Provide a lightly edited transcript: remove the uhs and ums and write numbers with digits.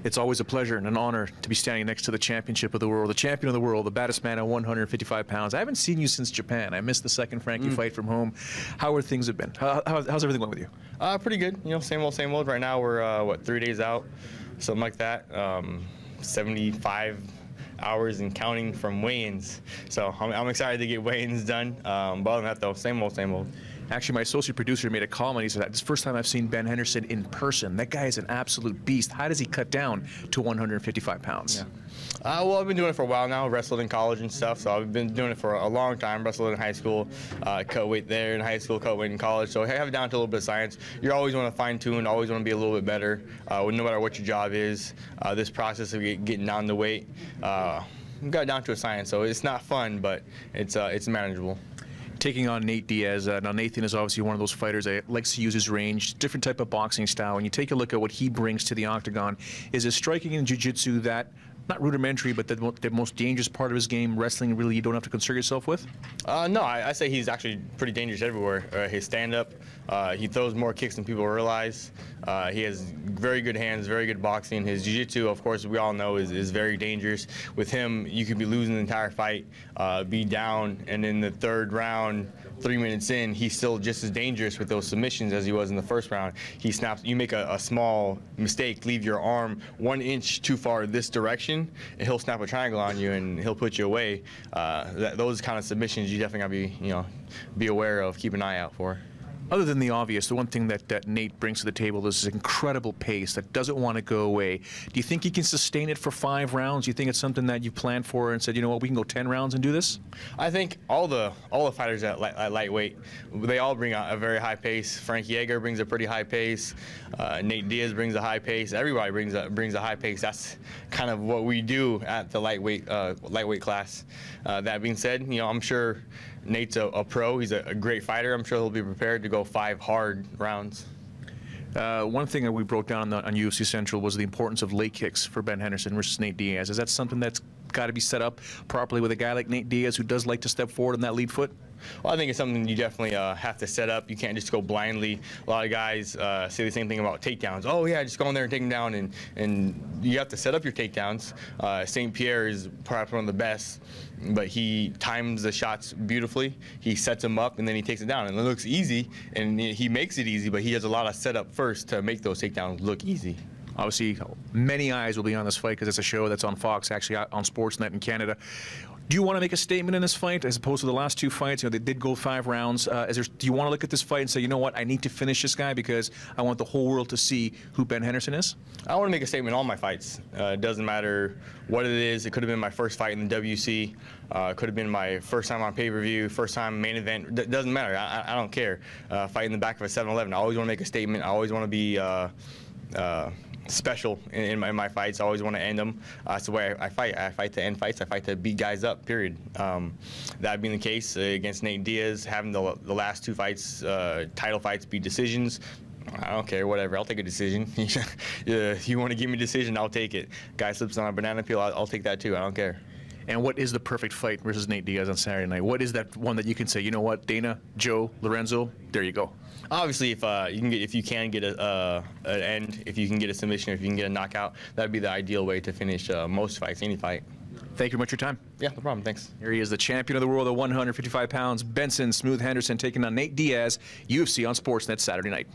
It's always a pleasure and an honor to be standing next to the championship of the world, the champion of the world, the baddest man at 155 pounds. I haven't seen you since Japan. I missed the second Frankie fight from home. How are things have been? How's everything going with you? Pretty good. You know, same old, same old. Right now we're, what, 3 days out, something like that. 75 hours and counting from weigh-ins. So I'm excited to get weigh-ins done. But other than that, though, same old, same old. Actually, my associate producer made a comment. He said, "This is the first time I've seen Ben Henderson in person. That guy is an absolute beast. How does he cut down to 155 pounds? Yeah. Well, I've been doing it for a while now. Wrestled in college and stuff, so I've been doing it for a long time. Wrestled in high school, cut weight there in high school, cut weight in college. So I have it down to a little bit of science. You always want to fine-tune, always want to be a little bit better, no matter what your job is. This process of getting down the weight, we got it down to a science. So it's not fun, but it's manageable. Taking on Nate Diaz. Now, Nathan is obviously one of those fighters that likes to use his range, different type of boxing style. When you take a look at what he brings to the octagon, is his striking and jiu-jitsu that, not rudimentary, but the most dangerous part of his game, wrestling, really you don't have to concern yourself with? No, I say he's actually pretty dangerous everywhere. His stand-up, he throws more kicks than people realize. He has very good hands, very good boxing. His jiu-jitsu, of course, we all know is very dangerous. With him, you could be losing the entire fight, be down, and in the third round, 3 minutes in, he's still just as dangerous with those submissions as he was in the first round. He snaps. You make a small mistake, leave your arm 1 inch too far this direction, and he'll snap a triangle on you and he'll put you away. Those kind of submissions you definitely gotta be aware of, keep an eye out for. Other than the obvious, the one thing that Nate brings to the table is his incredible pace that doesn't want to go away. Do you think he can sustain it for 5 rounds? Do you think it's something that you planned for and said, you know what, we can go 10 rounds and do this? I think all the fighters at lightweight, they all bring a very high pace. Frank Yeager brings a pretty high pace. Nate Diaz brings a high pace. Everybody brings a high pace. That's kind of what we do at the lightweight class. That being said, I'm sure Nate's a pro. He's a great fighter. I'm sure he'll be prepared to go 5 hard rounds. One thing that we broke down on UFC Central was the importance of leg kicks for Ben Henderson versus Nate Diaz. Is that something that's got to be set up properly with a guy like Nate Diaz who does like to step forward on that lead foot? Well, I think it's something you definitely have to set up. You can't just go blindly. A lot of guys say the same thing about takedowns. Oh, yeah, just go in there and take him down, and you have to set up your takedowns. St. Pierre is perhaps one of the best, but he times the shots beautifully. He sets them up, and then he takes it down. And it looks easy, and he makes it easy, but he has a lot of setup first to make those takedowns look easy. Obviously, many eyes will be on this fight because it's a show that's on Fox, actually on Sportsnet in Canada. Do you want to make a statement in this fight as opposed to the last 2 fights? They did go 5 rounds. Do you want to look at this fight and say, you know what, I need to finish this guy because I want the whole world to see who Ben Henderson is? I want to make a statement in all my fights. It doesn't matter what it is. It could have been my first fight in the WC. It could have been my first time on pay-per-view, first time main event. It doesn't matter. I don't care. Fight in the back of a 7-Eleven. I always want to make a statement. I always want to be special in my fights. I always want to end them. That's the way I fight. I fight to end fights. I fight to beat guys up, period. That being the case against Nate Diaz, having the last 2 fights, title fights, be decisions, I don't care, whatever. I'll take a decision. You want to give me a decision, I'll take it. Guy slips on a banana peel, I'll take that too. I don't care. And what is the perfect fight versus Nate Diaz on Saturday night? What is that one that you can say, you know what, Dana, Joe, Lorenzo, there you go? Obviously, if you can get an end, if you can get a submission, if you can get a knockout, that'd be the ideal way to finish most fights, any fight. Thank you very much for your time. Yeah, no problem. Thanks. Here he is, the champion of the world at 155 pounds, Benson "Smooth" Henderson, taking on Nate Diaz, UFC on Sportsnet Saturday night.